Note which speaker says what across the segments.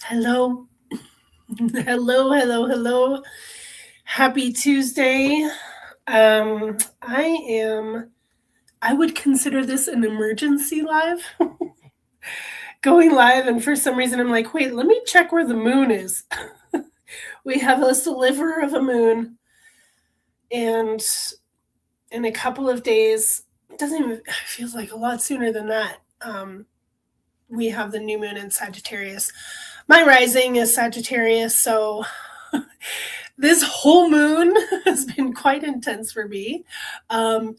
Speaker 1: Hello. Hello, hello, hello. Happy Tuesday. I would consider this an emergency live, going live, and for some reason I'm like, wait, let me check where the moon is. We have a sliver of a moon, and in a couple of days, it doesn't even, it feels like a lot sooner than that. We have the new moon in Sagittarius. My rising is Sagittarius, so this whole moon has been quite intense for me,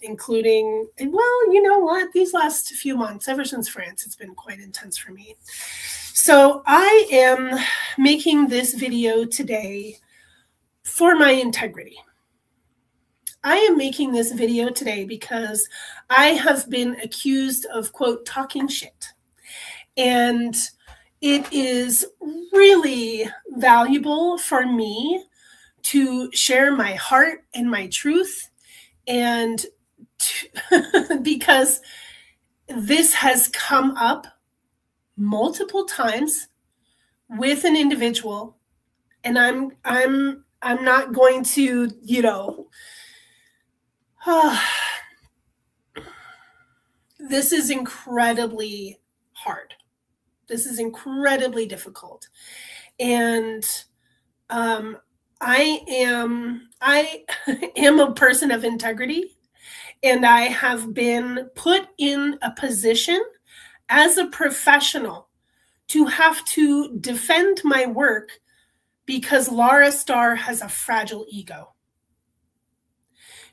Speaker 1: including, well, you know what? These last few months, ever since France, it's been quite intense for me. So I am making this video today for my integrity. I am making this video today because I have been accused of, quote, talking shit. And it is really valuable for me to share my heart and my truth, and because this has come up multiple times with an individual, and I'm not going to, this is incredibly hard. This is incredibly difficult. And I am a person of integrity, and I have been put in a position as a professional to have to defend my work because Lara Starr has a fragile ego.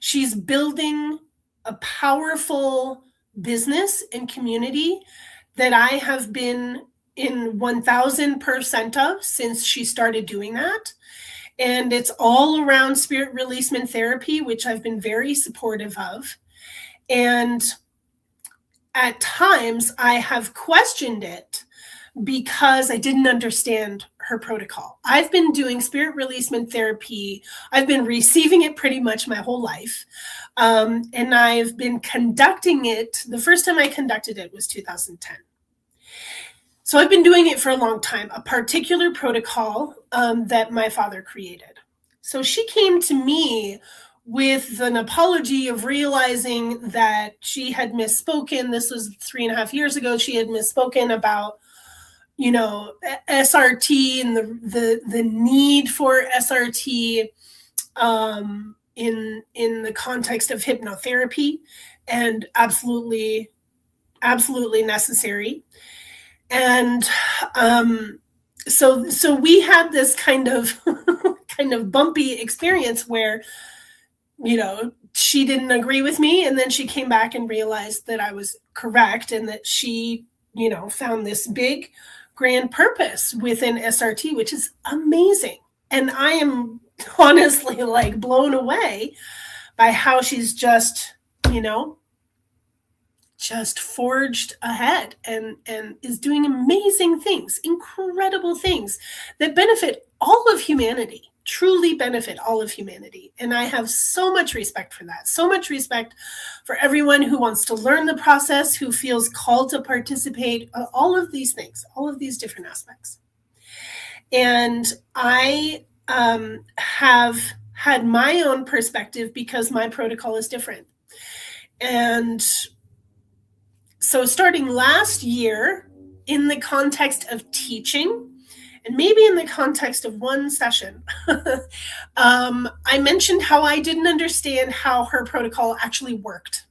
Speaker 1: She's building a powerful business and community that I have been in 1000% of since she started doing that. And it's all around spirit releasement therapy, which I've been very supportive of. And at times I have questioned it because I didn't understand her protocol. I've been doing spirit releasement therapy. I've been receiving it pretty much my whole life. And I've been conducting it. The first time I conducted it was 2010. So I've been doing it for a long time, a particular protocol that my father created. So she came to me with an apology of realizing that she had misspoken. This was 3.5 years ago. She had misspoken about, SRT and the need for SRT in the context of hypnotherapy, and absolutely necessary. And so we had this kind of bumpy experience where, she didn't agree with me, and then she came back and realized that I was correct, and that she, found this big grand purpose within SRT, which is amazing. And I am honestly like blown away by how she's just forged ahead and is doing amazing things, incredible things that benefit all of humanity, truly benefit all of humanity. And I have so much respect for that, so much respect for everyone who wants to learn the process, who feels called to participate, all of these things, all of these different aspects. And I have had my own perspective because my protocol is different. And so starting last year, in the context of teaching, and maybe in the context of one session, I mentioned how I didn't understand how her protocol actually worked.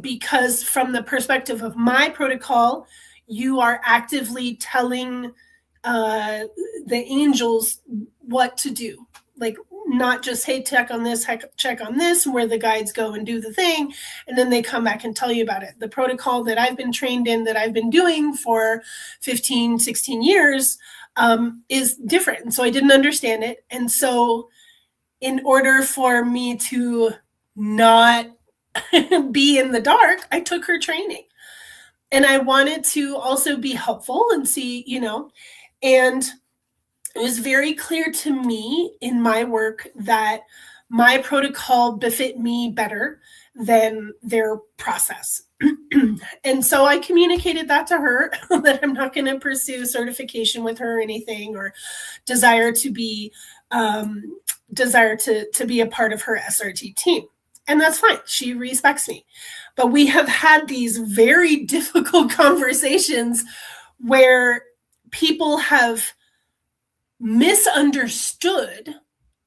Speaker 1: Because from the perspective of my protocol, you are actively telling the angels what to do. Like, not just, hey, check on this, check on this, where the guides go and do the thing, and then they come back and tell you about it. The protocol that I've been trained in, that I've been doing for 15, 16 years, is different. And so I didn't understand it. And so in order for me to not be in the dark, I took her training. And I wanted to also be helpful and see, and it was very clear to me in my work that my protocol befit me better than their process. And so I communicated that to her that I'm not going to pursue certification with her or anything, or desire to be a part of her SRT team. And that's fine. She respects me. But we have had these very difficult conversations where people have misunderstood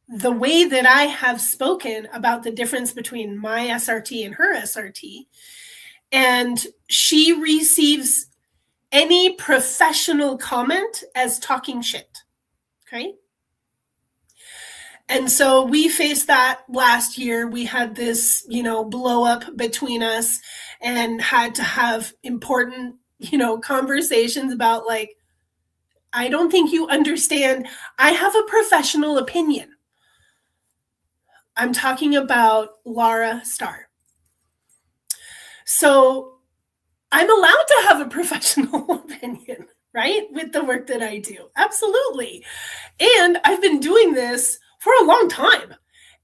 Speaker 1: the way that I have spoken about the difference between my SRT and her SRT. And she receives any professional comment as talking shit. Okay. And so we faced that last year. We had this, blow up between us and had to have important, conversations about, like, I don't think you understand. I have a professional opinion. I'm talking about Lara Starr. So I'm allowed to have a professional opinion, right? With the work that I do. Absolutely. And I've been doing this for a long time.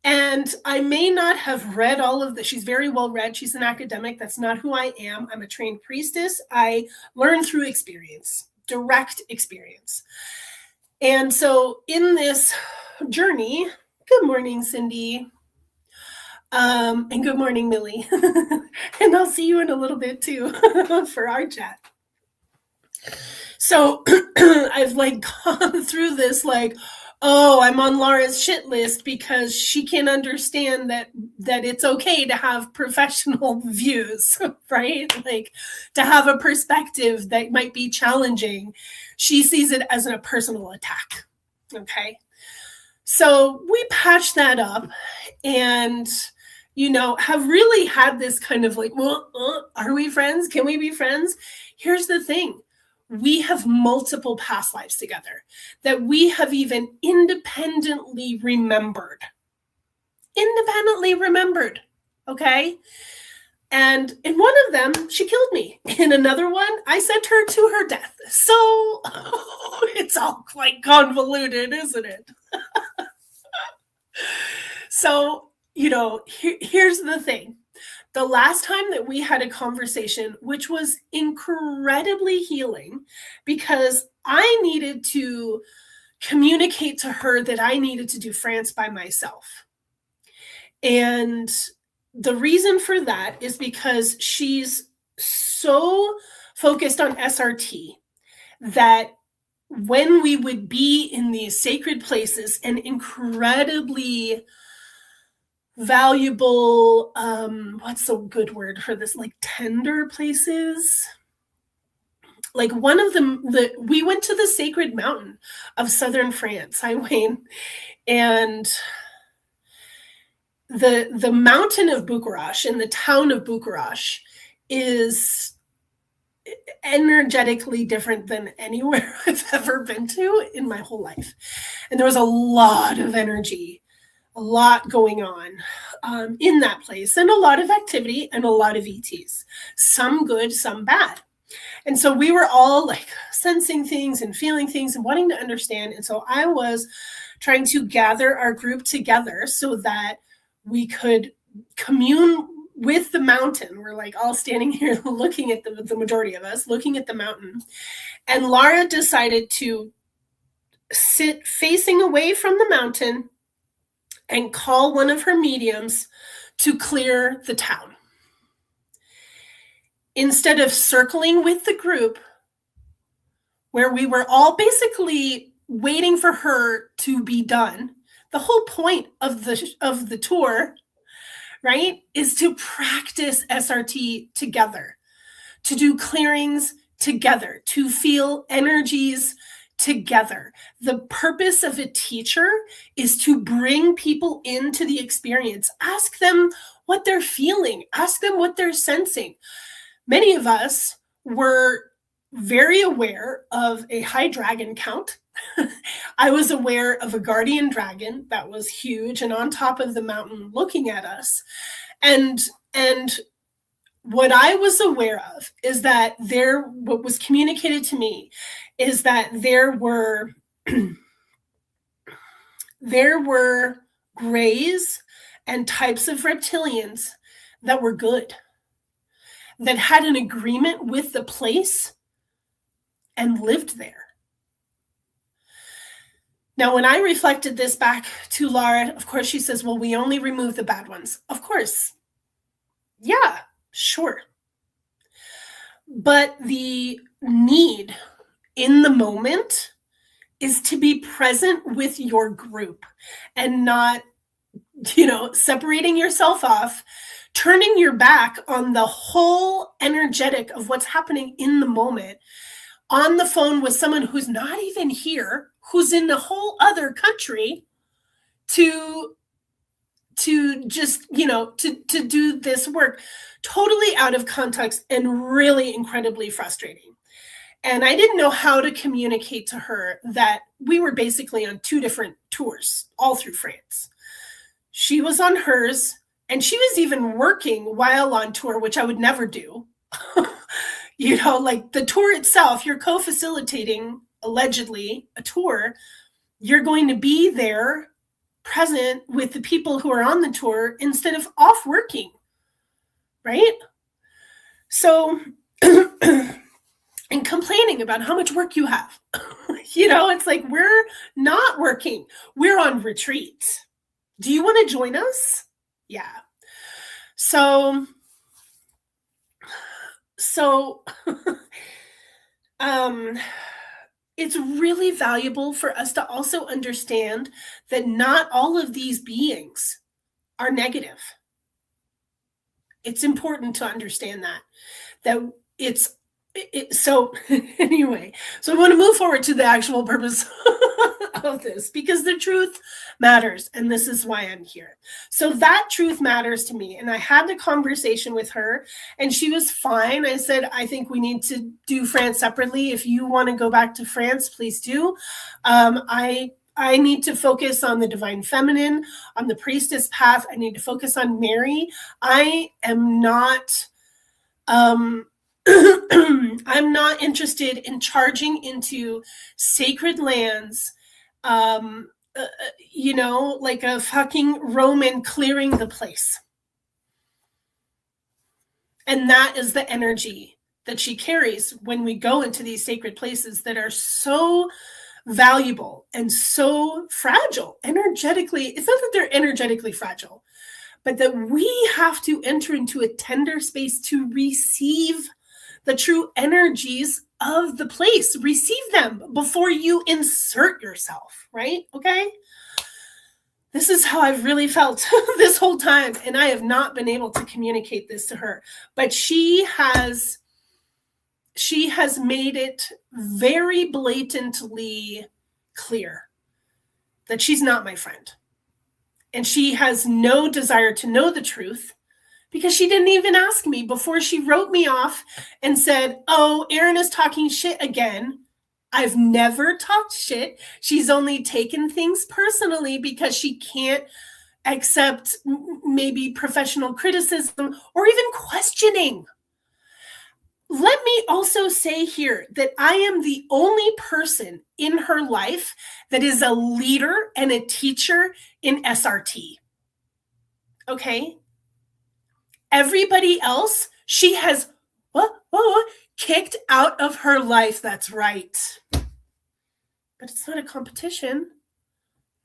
Speaker 1: And I may not have read all of this. She's very well read. She's an academic. That's not who I am. I'm a trained priestess. I learn through experience, direct experience. And so in this journey, good morning, Cindy. And good morning, Millie. And I'll see you in a little bit too for our chat. So I've gone through this, oh, I'm on Lara's shit list because she can understand that it's okay to have professional views, right? To have a perspective that might be challenging. She sees it as a personal attack. Okay. So we patched that up and, have really had this kind of are we friends? Can we be friends? Here's the thing. We have multiple past lives together that we have even independently remembered. Okay? And in one of them, she killed me. In another one, I sent her to her death. So it's all quite convoluted, isn't it? So, here's the thing. The last time that we had a conversation, which was incredibly healing, because I needed to communicate to her that I needed to do France by myself. And the reason for that is because she's so focused on SRT that when we would be in these sacred places and incredibly valuable, what's a good word for this, tender places, one of them, we went to the sacred mountain of southern France. Hi, Wayne. And the mountain of Bucharest and the town of Bucharest is energetically different than anywhere I've ever been to in my whole life. And there was a lot of energy, a lot going on in that place, and a lot of activity and a lot of ETs, some good, some bad. And so we were all sensing things and feeling things and wanting to understand. And so I was trying to gather our group together so that we could commune with the mountain. We're all standing here looking at the majority of us looking at the mountain. And Lara decided to sit facing away from the mountain and call one of her mediums to clear the town. Instead of circling with the group, where we were all basically waiting for her to be done, the whole point of the tour, right, is to practice SRT together, to do clearings together, to feel energies together. The purpose of a teacher is to bring people into the experience. Ask them what they're feeling. Ask them what they're sensing. Many of us were very aware of a high dragon count. I was aware of a guardian dragon that was huge and on top of the mountain looking at us. And what I was aware of is that what was communicated to me is that there were grays and types of reptilians that were good. that had an agreement with the place and lived there. Now, when I reflected this back to Laura, of course, she says, well, we only remove the bad ones. Of course. Yeah, sure. But the need in the moment is to be present with your group and not, separating yourself off, turning your back on the whole energetic of what's happening in the moment, on the phone with someone who's not even here, who's in a whole other country, to just, to do this work, totally out of context and really incredibly frustrating. And I didn't know how to communicate to her that we were basically on 2 different tours all through France. She was on hers, and she was even working while on tour, which I would never do. Like the tour itself, you're co-facilitating, allegedly, a tour. You're going to be there present with the people who are on the tour instead of off working, right? So, and complaining about how much work you have. It's like, we're not working. We're on retreat. Do you want to join us? Yeah. So it's really valuable for us to also understand that not all of these beings are negative. It's important to understand that so anyway, so I want to move forward to the actual purpose of this, because the truth matters, and this is why I'm here. So that truth matters to me, and I had the conversation with her, and she was fine. I said, I think we need to do France separately. If you want to go back to France, please do. I need to focus on the divine feminine, on the priestess path. I need to focus on Mary. I am not I'm not interested in charging into sacred lands, like a fucking Roman clearing the place. And that is the energy that she carries when we go into these sacred places that are so valuable and so fragile energetically. It's not that they're energetically fragile, but that we have to enter into a tender space to receive the true energies of the place. Receive them before you insert yourself, right? Okay? This is how I've really felt this whole time, and I have not been able to communicate this to her. But she has made it very blatantly clear that she's not my friend. And she has no desire to know the truth, because she didn't even ask me before she wrote me off and said, oh, Erin is talking shit again. I've never talked shit. She's only taken things personally because she can't accept maybe professional criticism or even questioning. Let me also say here that I am the only person in her life that is a leader and a teacher in SRT. Okay? Everybody else, she has kicked out of her life. That's right. But it's not a competition.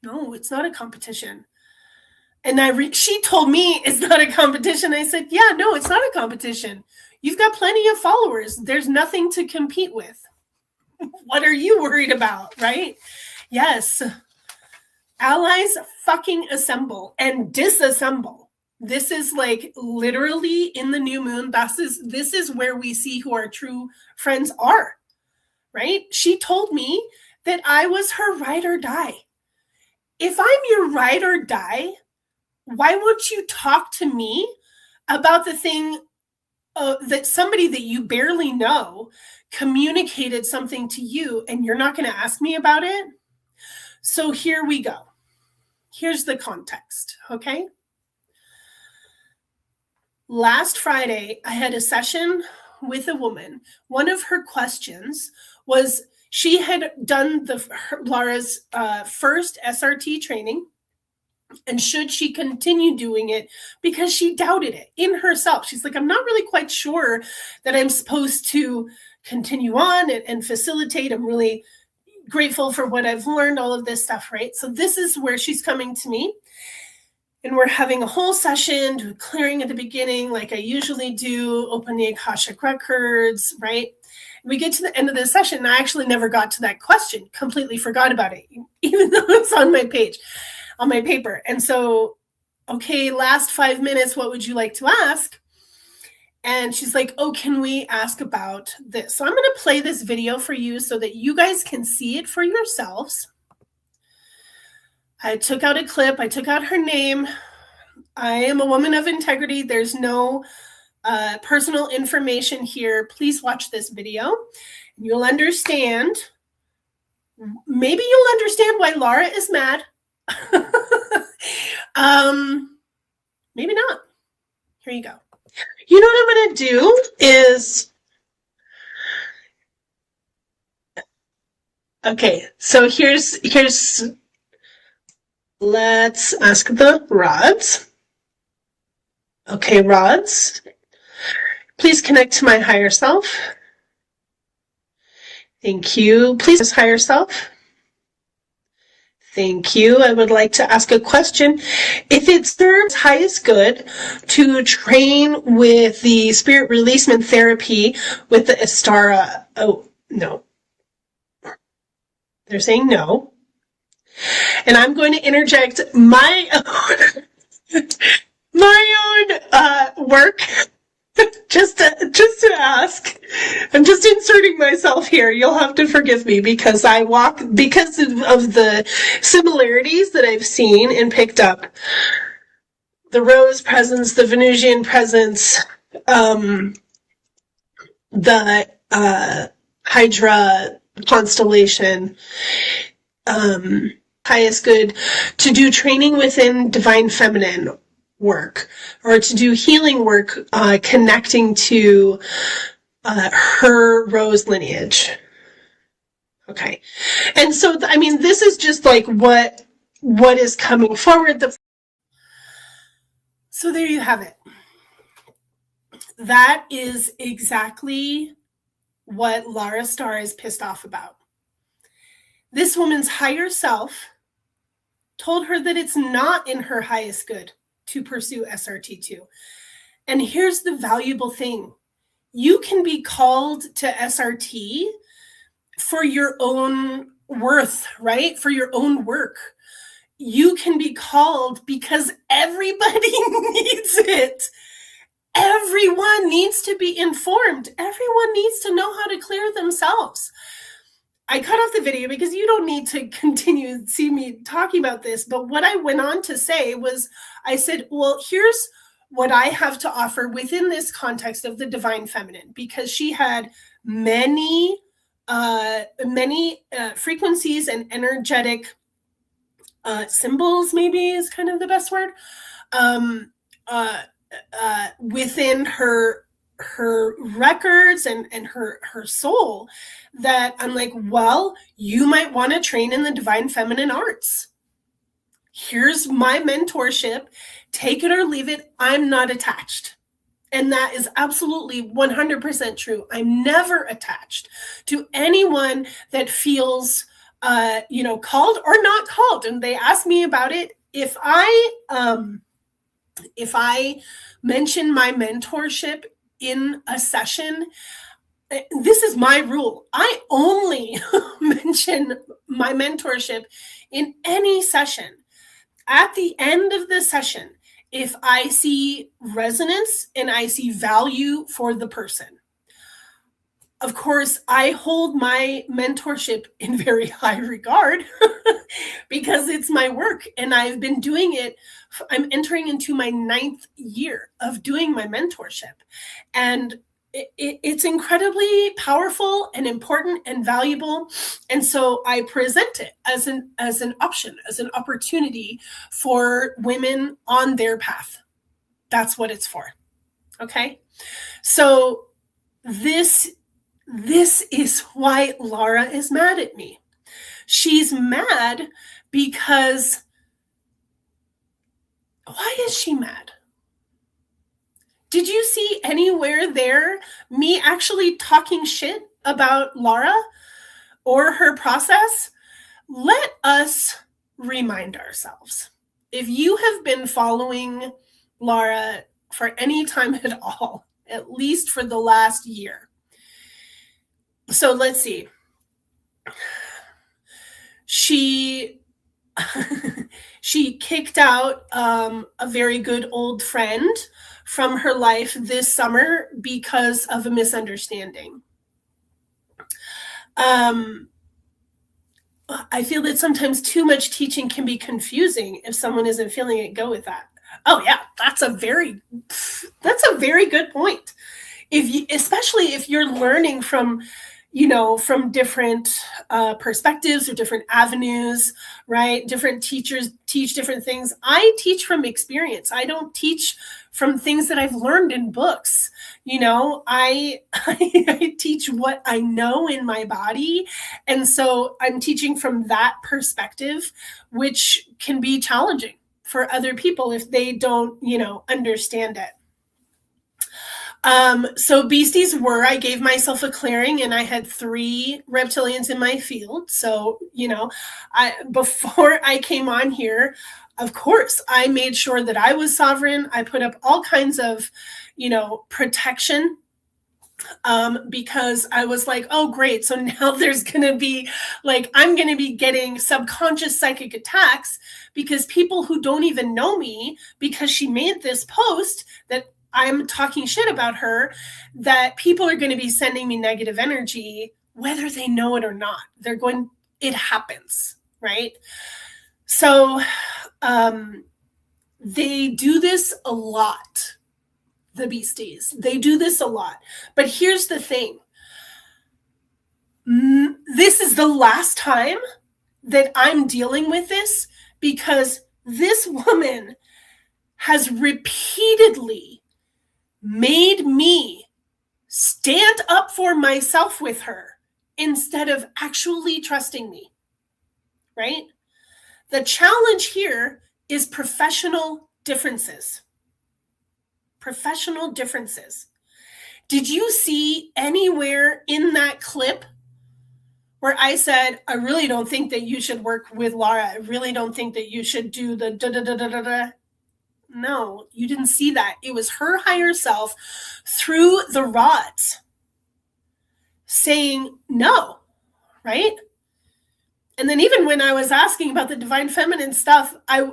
Speaker 1: No, it's not a competition. And she told me it's not a competition. I said, yeah, no, it's not a competition. You've got plenty of followers. There's nothing to compete with. What are you worried about, right? Yes. Allies fucking assemble and disassemble. This is like literally in the new moon. This is where we see who our true friends are, right? She told me that I was her ride or die. If I'm your ride or die, why won't you talk to me about the thing that somebody that you barely know communicated something to you, and you're not going to ask me about it? So here we go. Here's the context, okay? Last Friday, I had a session with a woman. One of her questions was, she had done Laura's first SRT training, And should she continue doing it, because she doubted it in herself. She's like, I'm not really quite sure that I'm supposed to continue on and facilitate. I'm really grateful for what I've learned, all of this stuff, right? So this is where she's coming to me. And we're having a whole session, clearing at the beginning, like I usually do, open the Akashic Records, right? We get to the end of the session, and I actually never got to that question, completely forgot about it, even though it's on my page, on my paper. And so, okay, last 5 minutes, what would you like to ask? And she's like, oh, can we ask about this? So I'm going to play this video for you so that you guys can see it for yourselves. I took out a clip. I took out her name. I am a woman of integrity. There's no personal information here. Please watch this video. You'll understand. Maybe you'll understand why Laura is mad. Maybe not. Here you go. You know what I'm going to do is, okay, so here's, let's ask the rods. Okay, rods, please connect to my higher self. Thank you. Please, higher self. Thank you. I would like to ask a question. If it serves highest good to train with the spirit releasement therapy with the Astara, oh, no. They're saying no. And I'm going to interject my own work just to ask. I'm just inserting myself here. You'll have to forgive me because because of the similarities that I've seen and picked up. The Rose presence, the Venusian presence, the Hydra constellation, highest good, to do training within divine feminine work, or to do healing work, connecting to her Rose lineage. Okay. And so, I mean, this is just like what is coming forward. So there you have it. That is exactly what Lara Starr is pissed off about. This woman's higher self told her that it's not in her highest good to pursue SRT2. And here's the valuable thing. You can be called to SRT for your own worth, right? For your own work. You can be called because everybody needs it. Everyone needs to be informed. Everyone needs to know how to clear themselves. I cut off the video because you don't need to continue to see me talking about this. But what I went on to say was, I said, well, here's what I have to offer within this context of the divine feminine, because she had many frequencies and energetic symbols, maybe is kind of the best word, within her records and her soul, that I'm like, well, you might want to train in the divine feminine arts. Here's my mentorship. Take it or leave it. I'm not attached. And that is absolutely 100% true. I'm never attached to anyone that feels, called or not called. And they ask me about it. If I mention my mentorship in a session, this is my rule. I only mention my mentorship in any session. At the end of the session, if I see resonance and I see value for the person. Of course, I hold my mentorship in very high regard because it's my work and I've been doing it. I'm entering into my 9th year of doing my mentorship. And it's incredibly powerful and important and valuable. And so I present it as an option, as an opportunity for women on their path. That's what it's for. Okay. So this is why Lara is mad at me. She's mad because Why is she mad? Did you see anywhere there me actually talking shit about Laura or her process? Let us remind ourselves. If you have been following Laura for any time at all, at least for the last year. So let's see. She she kicked out a very good old friend from her life this summer because of a misunderstanding. I feel that sometimes too much teaching can be confusing if someone isn't feeling it. Go with that. Oh yeah, that's a very good point. If you, especially if you're learning from, from different perspectives or different avenues, right? Different teachers teach different things. I teach from experience. I don't teach from things that I've learned in books. I teach what I know in my body. And so I'm teaching from that perspective, which can be challenging for other people if they don't, understand it. So beasties I gave myself a clearing and I had 3 reptilians in my field. So, before I came on here, of course, I made sure that I was sovereign. I put up all kinds of, protection, because I was like, oh, great. So now there's going to be I'm going to be getting subconscious psychic attacks because people who don't even know me, because she made this post that I'm talking shit about her, that people are going to be sending me negative energy, whether they know it or not. It happens, right? So they do this a lot, the beasties. They do this a lot. But here's the thing. This is the last time that I'm dealing with this because this woman has repeatedly made me stand up for myself with her instead of actually trusting me, right? The challenge here is professional differences. Professional differences. Did you see anywhere in that clip where I said, I really don't think that you should work with Laura. I really don't think that you should do the da-da-da-da-da-da. No, you didn't see that. It was her higher self through the rods saying no, right? And then even when I was asking about the divine feminine stuff, I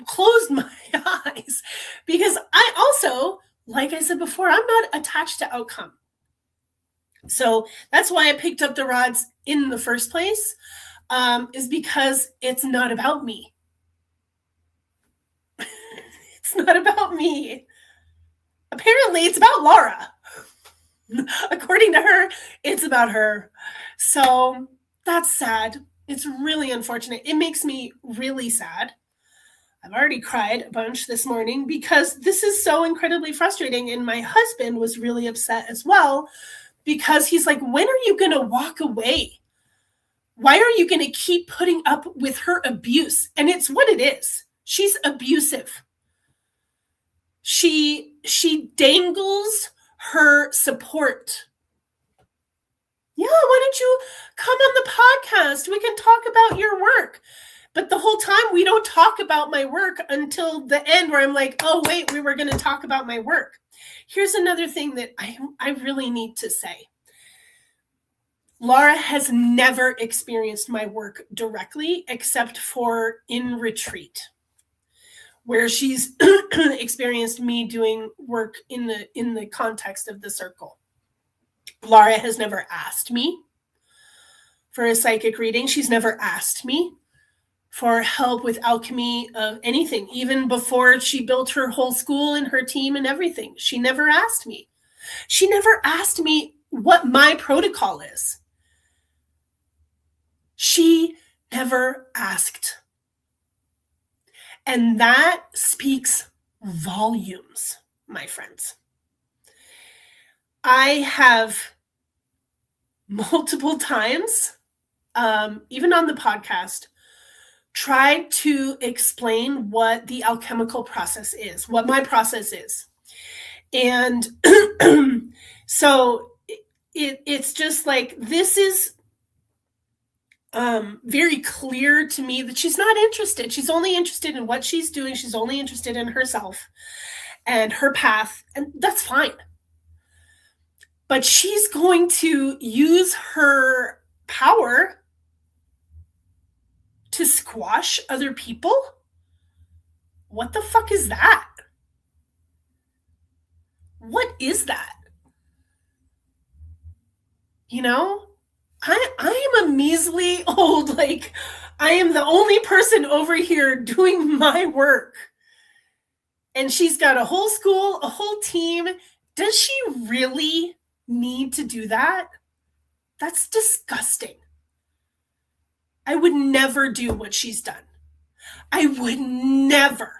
Speaker 1: closed my eyes because I also, like I said before, I'm not attached to outcome. So that's why I picked up the rods in the first place, is because it's not about me. It's not about me. Apparently, it's about Laura. According to her, it's about her. So that's sad. It's really unfortunate. It makes me really sad. I've already cried a bunch this morning because this is so incredibly frustrating. And my husband was really upset as well because he's like, when are you going to walk away? Why are you going to keep putting up with her abuse? And it's what it is. She's abusive. She dangles her support. Yeah, why don't you come on the podcast? We can talk about your work. But the whole time we don't talk about my work until the end where I'm like, oh, wait, we were going to talk about my work. Here's another thing that I really need to say. Laura has never experienced my work directly except for in retreat, where she's experienced me doing work in the context of the circle. Laura has never asked me for a psychic reading. She's never asked me for help with alchemy of anything, even before she built her whole school and her team and everything. She never asked me. She never asked me what my protocol is. She never asked. And that speaks volumes, my friends. I have multiple times, even on the podcast, tried to explain what the alchemical process is, what my process is. And so it's just like, this is very clear to me that she's not interested. She's only interested in what she's doing. She's only interested in herself and her path, and that's fine. But she's going to use her power to squash other people? What the fuck is that? What is that? You know, I am a measly old, like, I am the only person over here doing my work. And she's got a whole school, a whole team. Does she really need to do that? That's disgusting. I would never do what she's done. I would never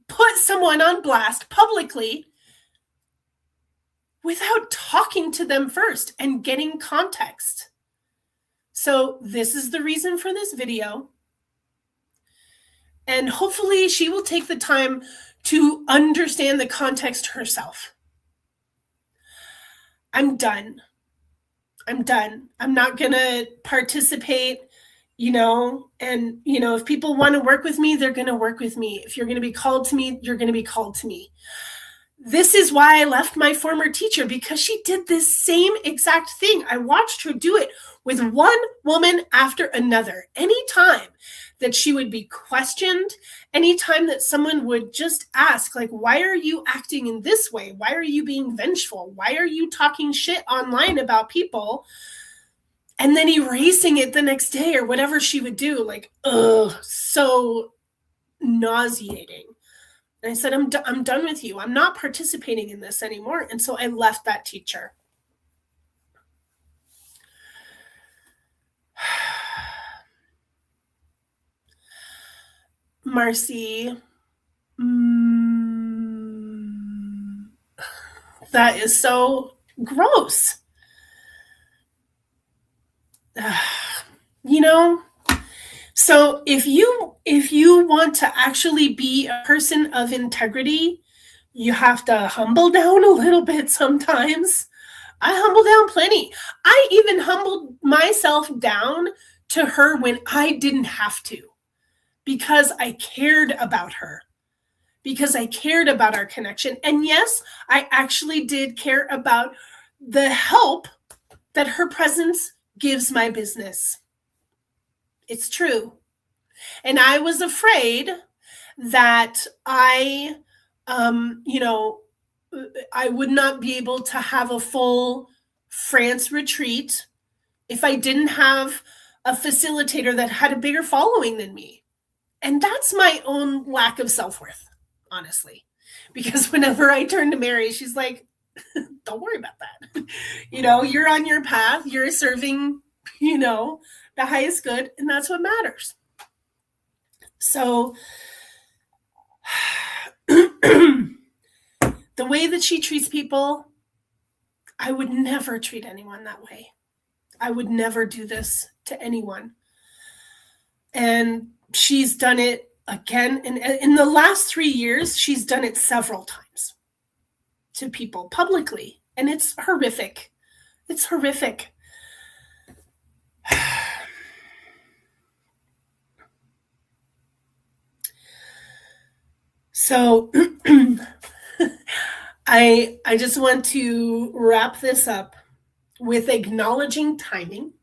Speaker 1: put someone on blast publicly without talking to them first and getting context. So this is the reason for this video. And hopefully she will take the time to understand the context herself. I'm done. I'm not going to participate, and, if people want to work with me, they're going to work with me. If you're going to be called to me, you're going to be called to me. This is why I left my former teacher, because she did this same exact thing. I watched her do it with one woman after another. Anytime that she would be questioned, anytime that someone would just ask, like, why are you acting in this way? Why are you being vengeful? Why are you talking shit online about people? And then erasing it the next day or whatever she would do, like, so nauseating. And I said, I'm done with you. I'm not participating in this anymore. And so I left that teacher. Marcy, that is so gross. So if you want to actually be a person of integrity, you have to humble down a little bit sometimes. I humble down plenty. I even humbled myself down to her when I didn't have to, because I cared about her, because I cared about our connection. And yes, I actually did care about the help that her presence gives my business. It's true. And I was afraid that I would not be able to have a full France retreat if I didn't have a facilitator that had a bigger following than me. And that's my own lack of self-worth, honestly. Because whenever I turn to Mary, she's like, don't worry about that. You're on your path, you're serving, the highest good, and that's what matters. So the way that she treats people, I would never treat anyone that way. I would never do this to anyone. And she's done it again. And in the last 3 years, she's done it several times to people publicly. And it's horrific. It's horrific. So I just want to wrap this up with acknowledging timing.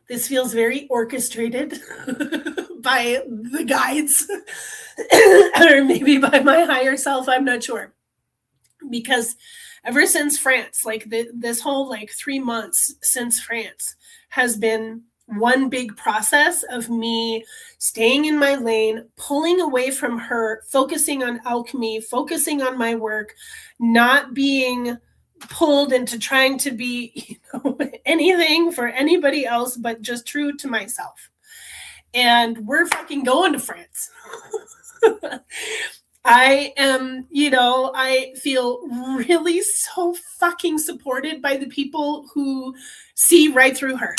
Speaker 1: This feels very orchestrated by the guides or maybe by my higher self. I'm not sure. Because ever since France, like this whole 3 months since France has been one big process of me staying in my lane, pulling away from her, focusing on alchemy, focusing on my work, not being pulled into trying to be anything for anybody else, but just true to myself. And we're fucking going to France. I am, I feel really so fucking supported by the people who see right through her.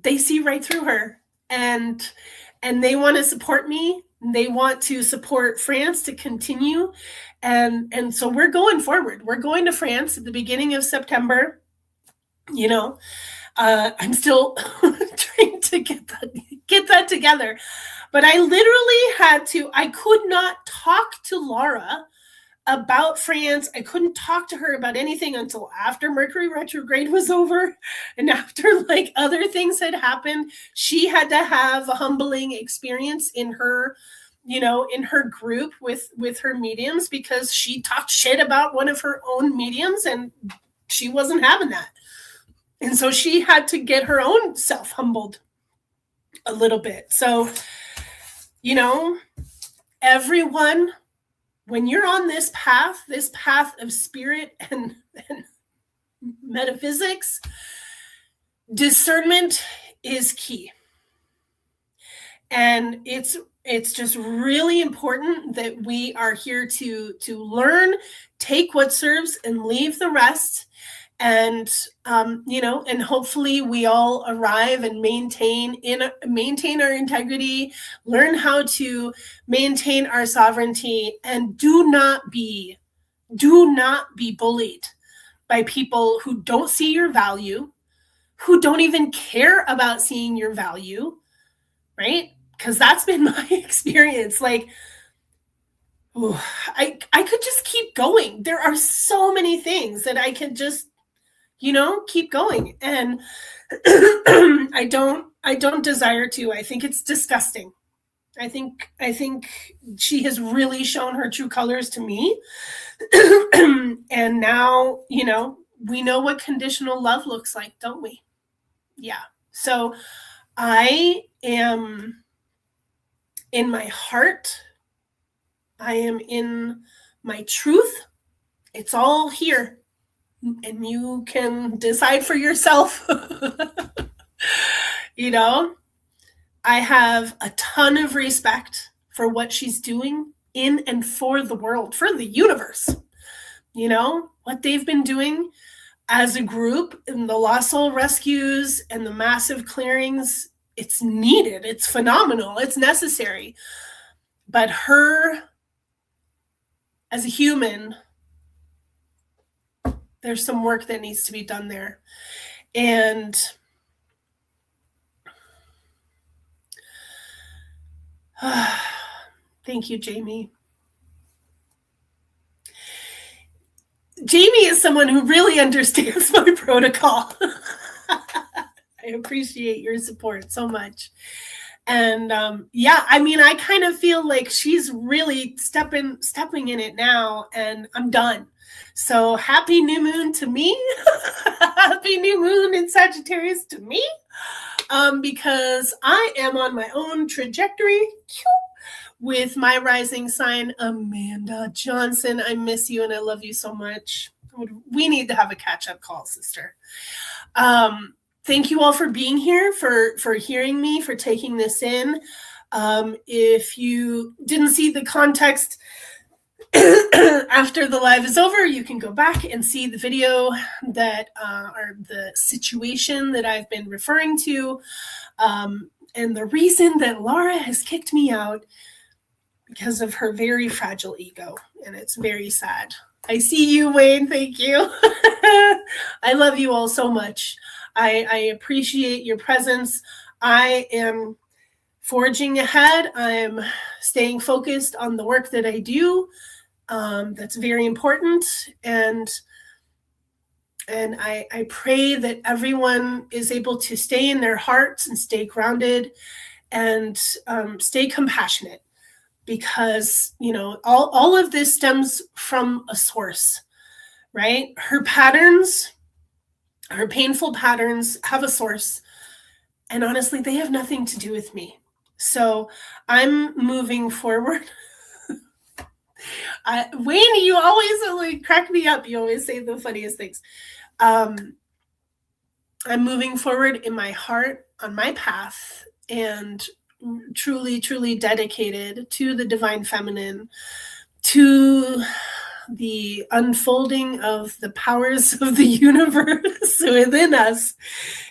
Speaker 1: they see right through her, and they want to support me. They want to support France to continue, and so we're going forward. We're going to France at the beginning of September. You know, I'm still trying to get that together, but I literally had to. I could not talk to Laura about France. I couldn't talk to her about anything until after Mercury retrograde was over and after like other things had happened. She had to have a humbling experience in her, you know, in her group with her mediums, because she talked shit about one of her own mediums and she wasn't having that. And so she had to get her own self humbled a little bit. So, you know, everyone, when you're on this path of spirit and metaphysics, discernment is key. And it's just really important that we are here to learn, take what serves and leave the rest. And you know, and hopefully we all arrive and maintain our integrity, learn how to maintain our sovereignty, and do not be bullied by people who don't see your value, who don't even care about seeing your value, right? Because that's been my experience. Like, ooh, I could just keep going. There are so many things that I could just, you know, keep going. And I don't desire to. I think it's disgusting. I think she has really shown her true colors to me. And now, you know, we know what conditional love looks like, don't we? Yeah. So I am in my heart. I am in my truth. It's all here. And you can decide for yourself. You know, I have a ton of respect for what she's doing in and for the world, for the universe. You know, what they've been doing as a group in the Lost Soul rescues and the massive clearings, it's needed. It's phenomenal. It's necessary. But her, as a human, there's some work that needs to be done there. And thank you, Jamie. Jamie is someone who really understands my protocol. I appreciate your support so much. And yeah, I mean, I kind of feel like she's really stepping in it now, and I'm done. So happy new moon to me. Happy new moon in Sagittarius to me. Because I am on my own trajectory with my rising sign, Amanda Johnson. I miss you and I love you so much. We need to have a catch-up call, sister. Thank you all for being here, for hearing me, for taking this in. If you didn't see the context after the live is over, you can go back and see the video that or the situation that I've been referring to. And the reason that Laura has kicked me out, because of her very fragile ego, and it's very sad. I see you, Wayne. Thank you. I love you all so much. I appreciate your presence. I am forging ahead. I'm staying focused on the work that I do. That's very important. And I pray that everyone is able to stay in their hearts and stay grounded and stay compassionate, because, you know, all of this stems from a source, right? Her patterns, her painful patterns have a source. And honestly, they have nothing to do with me. So I'm moving forward. Wayne, you always like crack me up. You always say the funniest things. I'm moving forward in my heart on my path, and truly, truly dedicated to the divine feminine, to the unfolding of the powers of the universe within us,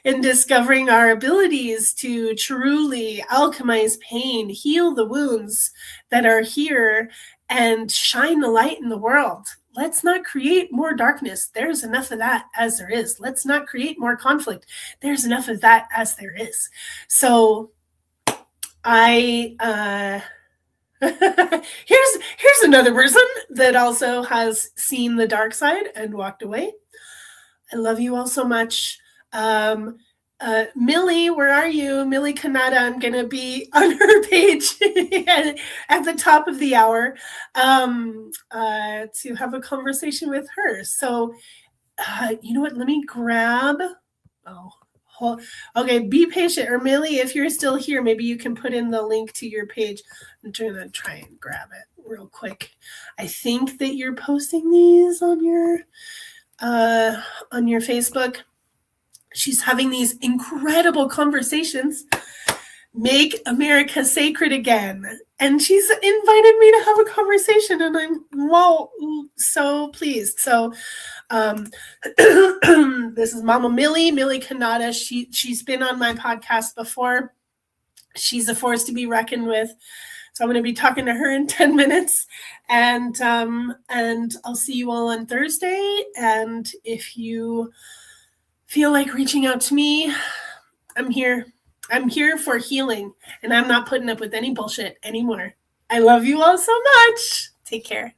Speaker 1: in discovering our abilities to truly alchemize pain, heal the wounds that are here, and shine the light in the world. Let's not create more darkness. There's enough of that as there is. Let's not create more conflict. There's enough of that as there is. So I here's another person that also has seen the dark side and walked away. I love you all so much. Millie, where are you? Millie Kanata, I'm going to be on her page at the top of the hour to have a conversation with her. So, you know what? Let me grab. Okay, be patient. Or Millie, if you're still here, maybe you can put in the link to your page. I'm going to try and grab it real quick. I think that you're posting these on your Facebook. She's having these incredible conversations. Make America sacred again. And she's invited me to have a conversation, and I'm so pleased. So this is Mama Millie Kanata. She's been on my podcast before. She's a force to be reckoned with. So I'm going to be talking to her in 10 minutes, and I'll see you all on Thursday. And if you feel like reaching out to me, I'm here. I'm here for healing, and I'm not putting up with any bullshit anymore. I love you all so much. Take care.